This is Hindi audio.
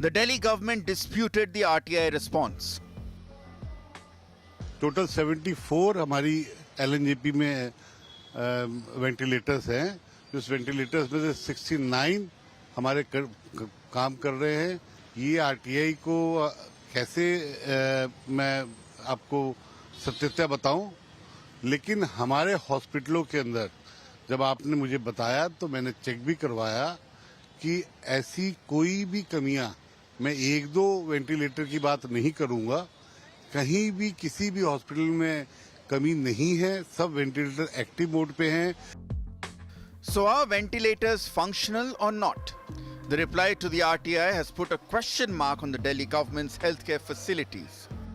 The Delhi government disputed the RTI response. Total 74 हमारी एलएनजेपी में वेंटिलेटर्स हैं। उस वेंटिलेटर्स में से 69 हमारे काम कर रहे हैं। ये आरटीआई को कैसे मैं आपको सत्यता बताऊं, लेकिन हमारे हॉस्पिटलों के अंदर जब आपने मुझे बताया तो मैंने चेक भी करवाया कि ऐसी कोई भी कमियां, मैं एक दो वेंटिलेटर की बात नहीं करूंगा, कहीं भी किसी भी हॉस्पिटल में कमी नहीं है। सब वेंटिलेटर एक्टिव मोड पे हैं। So are ventilators functional or not? The reply to the RTI has put a question mark on the Delhi government's healthcare facilities.